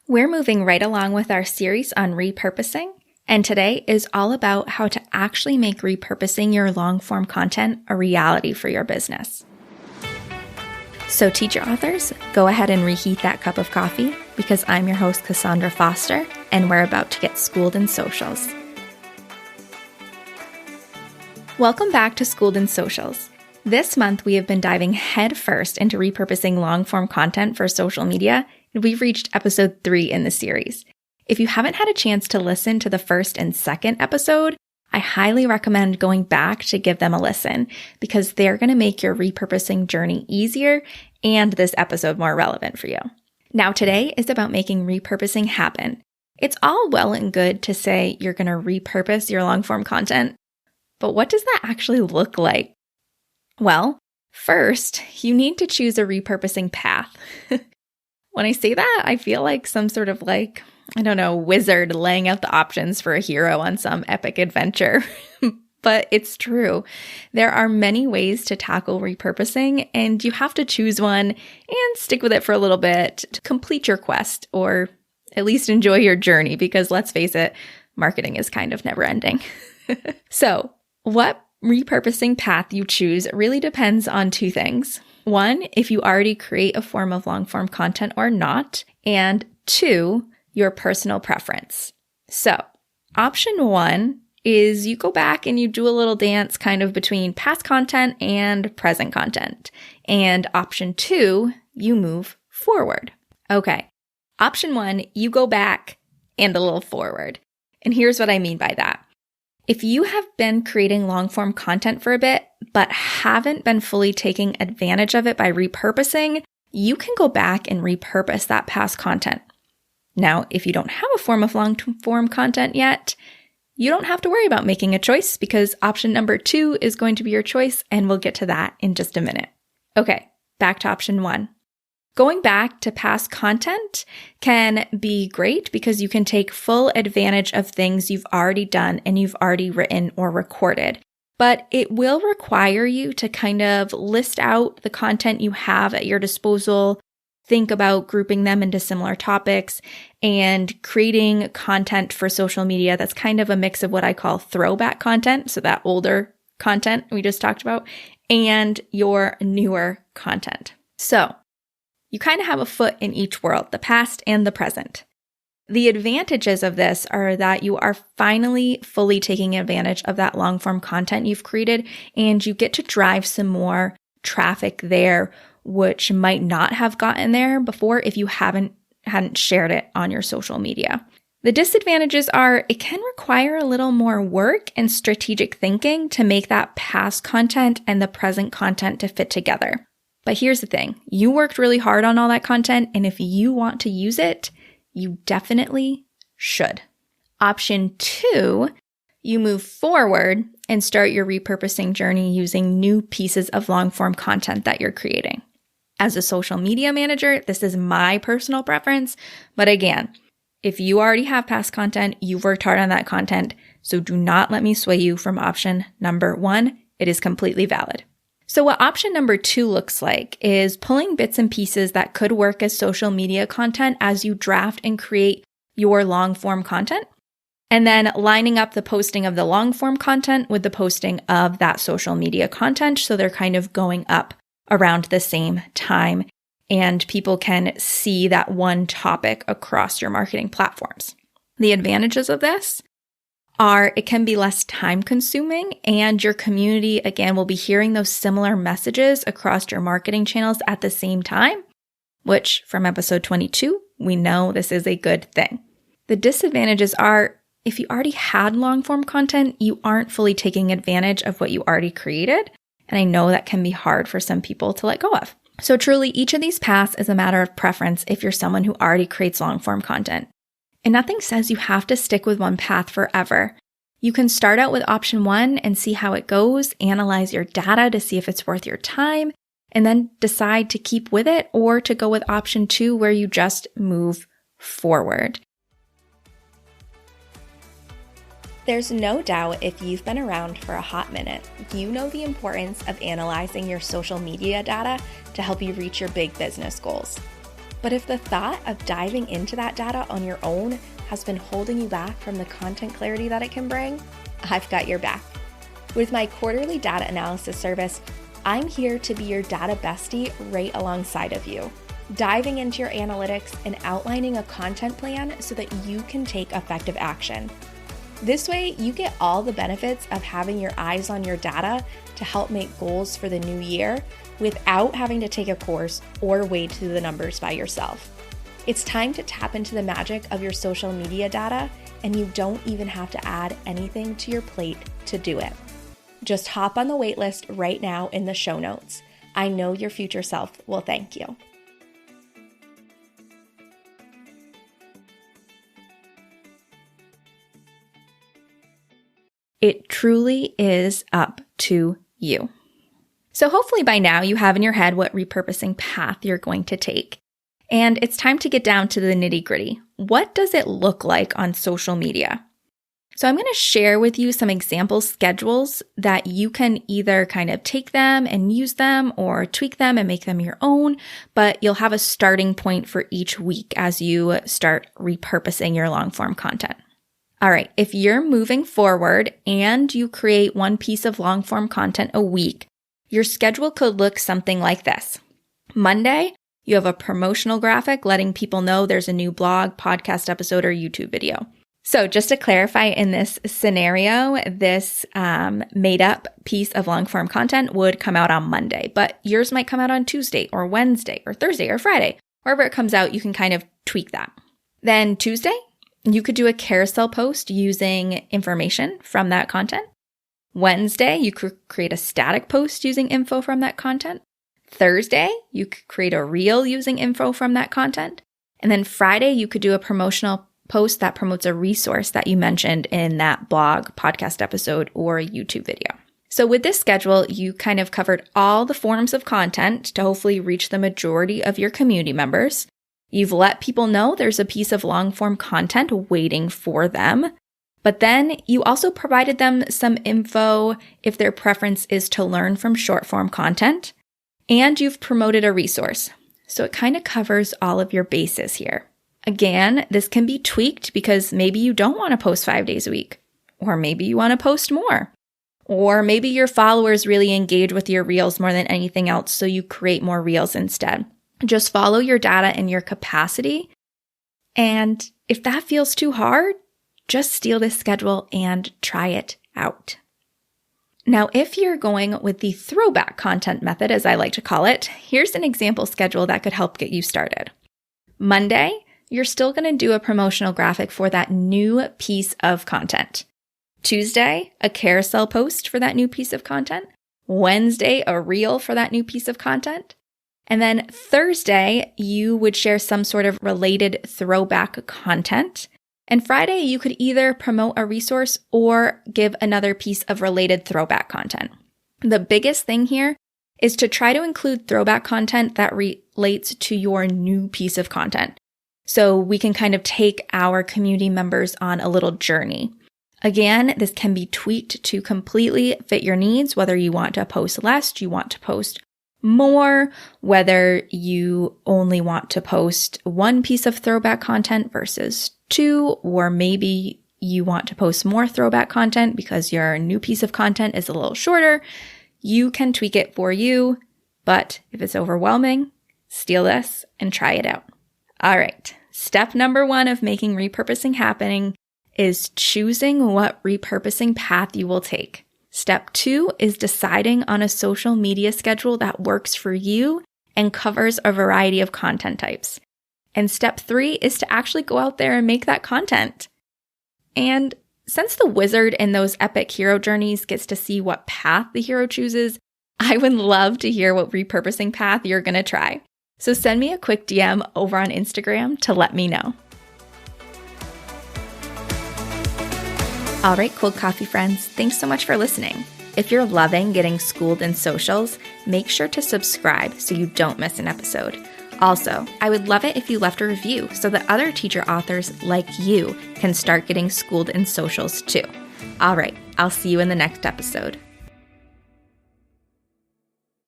We're moving right along with our series on repurposing, and today is all about how to actually make repurposing your long-form content a reality for your business. So teacher authors, go ahead and reheat that cup of coffee because I'm your host, Cassandra Foster, and we're about to get schooled in socials. Welcome back to Schooled in Socials. This month, we have been diving headfirst into repurposing long-form content for social media, and we've reached episode 3 in the series. If you haven't had a chance to listen to the first and second episode, I highly recommend going back to give them a listen because they're going to make your repurposing journey easier and this episode more relevant for you. Now, today is about making repurposing happen. It's all well and good to say you're going to repurpose your long-form content, but what does that actually look like? Well, first, you need to choose a repurposing path. When I say that, I feel like some sort of wizard laying out the options for a hero on some epic adventure. But it's true. There are many ways to tackle repurposing, and you have to choose one and stick with it for a little bit to complete your quest, or at least enjoy your journey, because let's face it, marketing is kind of never ending. So, what repurposing path you choose really depends on 2 things. 1, if you already create a form of long-form content or not, and 2, your personal preference. So, option 1 is you go back and you do a little dance kind of between past content and present content. And option 2, you move forward. Okay, option 1, you go back and a little forward. And here's what I mean by that. If you have been creating long-form content for a bit, but haven't been fully taking advantage of it by repurposing, you can go back and repurpose that past content. Now, if you don't have a form of long-form content yet, you don't have to worry about making a choice because option number 2 is going to be your choice, and we'll get to that in just a minute. Okay, back to option 1. Going back to past content can be great because you can take full advantage of things you've already done and you've already written or recorded. But it will require you to kind of list out the content you have at your disposal, think about grouping them into similar topics, and creating content for social media that's kind of a mix of what I call throwback content, so that older content we just talked about, and your newer content. So, you kind of have a foot in each world, the past and the present. The advantages of this are that you are finally fully taking advantage of that long-form content you've created, and you get to drive some more traffic there, which might not have gotten there before if you hadn't shared it on your social media. The disadvantages are it can require a little more work and strategic thinking to make that past content and the present content to fit together. But here's the thing, you worked really hard on all that content, and if you want to use it, you definitely should. Option 2, you move forward and start your repurposing journey using new pieces of long-form content that you're creating. As a social media manager, this is my personal preference, but again, if you already have past content, you've worked hard on that content, so do not let me sway you from option number 1. It is completely valid. So what option number 2 looks like is pulling bits and pieces that could work as social media content as you draft and create your long-form content, and then lining up the posting of the long-form content with the posting of that social media content so they're kind of going up around the same time and people can see that one topic across your marketing platforms. The advantages of this are it can be less time consuming and your community, again, will be hearing those similar messages across your marketing channels at the same time, which from episode 22, we know this is a good thing. The disadvantages are if you already had long form content, you aren't fully taking advantage of what you already created. And I know that can be hard for some people to let go of. So truly, each of these paths is a matter of preference if you're someone who already creates long form content. And nothing says you have to stick with one path forever. You can start out with option 1 and see how it goes, analyze your data to see if it's worth your time, and then decide to keep with it or to go with option 2 where you just move forward. There's no doubt if you've been around for a hot minute, you know the importance of analyzing your social media data to help you reach your big business goals. But if the thought of diving into that data on your own has been holding you back from the content clarity that it can bring, I've got your back. With my quarterly data analysis service, I'm here to be your data bestie right alongside of you, diving into your analytics and outlining a content plan so that you can take effective action. This way, you get all the benefits of having your eyes on your data to help make goals for the new year without having to take a course or wade through the numbers by yourself. It's time to tap into the magic of your social media data, and you don't even have to add anything to your plate to do it. Just hop on the waitlist right now in the show notes. I know your future self will thank you. It truly is up to you. So hopefully by now you have in your head what repurposing path you're going to take. And it's time to get down to the nitty-gritty. What does it look like on social media? So I'm going to share with you some example schedules that you can either kind of take them and use them or tweak them and make them your own, but you'll have a starting point for each week as you start repurposing your long-form content. All right, if you're moving forward and you create one piece of long-form content a week, your schedule could look something like this. Monday, you have a promotional graphic letting people know there's a new blog, podcast episode, or YouTube video. So just to clarify, in this scenario, this made up piece of long-form content would come out on Monday, but yours might come out on Tuesday or Wednesday or Thursday or Friday. Wherever it comes out, you can kind of tweak that. Then Tuesday, you could do a carousel post using information from that content. Wednesday, you could create a static post using info from that content. Thursday, you could create a reel using info from that content. And then Friday, you could do a promotional post that promotes a resource that you mentioned in that blog, podcast episode, or YouTube video. So with this schedule, you kind of covered all the forms of content to hopefully reach the majority of your community members. You've let people know there's a piece of long-form content waiting for them. But then you also provided them some info if their preference is to learn from short-form content. And you've promoted a resource. So it kind of covers all of your bases here. Again, this can be tweaked because maybe you don't want to post 5 days a week. Or maybe you want to post more. Or maybe your followers really engage with your reels more than anything else, so you create more reels instead. Just follow your data and your capacity. And if that feels too hard, just steal this schedule and try it out. Now, if you're going with the throwback content method, as I like to call it, here's an example schedule that could help get you started. Monday, you're still going to do a promotional graphic for that new piece of content. Tuesday, a carousel post for that new piece of content. Wednesday, a reel for that new piece of content. And then Thursday, you would share some sort of related throwback content. And Friday, you could either promote a resource or give another piece of related throwback content. The biggest thing here is to try to include throwback content that relates to your new piece of content. So we can kind of take our community members on a little journey. Again, this can be tweaked to completely fit your needs, whether you want to post less, you want to post more, whether you only want to post one piece of throwback content versus two, or maybe you want to post more throwback content because your new piece of content is a little shorter. You can tweak it for you, but if it's overwhelming, steal this and try it out. All right. Step number 1 of making repurposing happening is choosing what repurposing path you will take. Step 2 is deciding on a social media schedule that works for you and covers a variety of content types. And step 3 is to actually go out there and make that content. And since the wizard in those epic hero journeys gets to see what path the hero chooses, I would love to hear what repurposing path you're going to try. So send me a quick DM over on Instagram to let me know. All right, cold coffee friends, thanks so much for listening. If you're loving getting schooled in socials, make sure to subscribe so you don't miss an episode. Also, I would love it if you left a review so that other teacher authors like you can start getting schooled in socials too. All right, I'll see you in the next episode.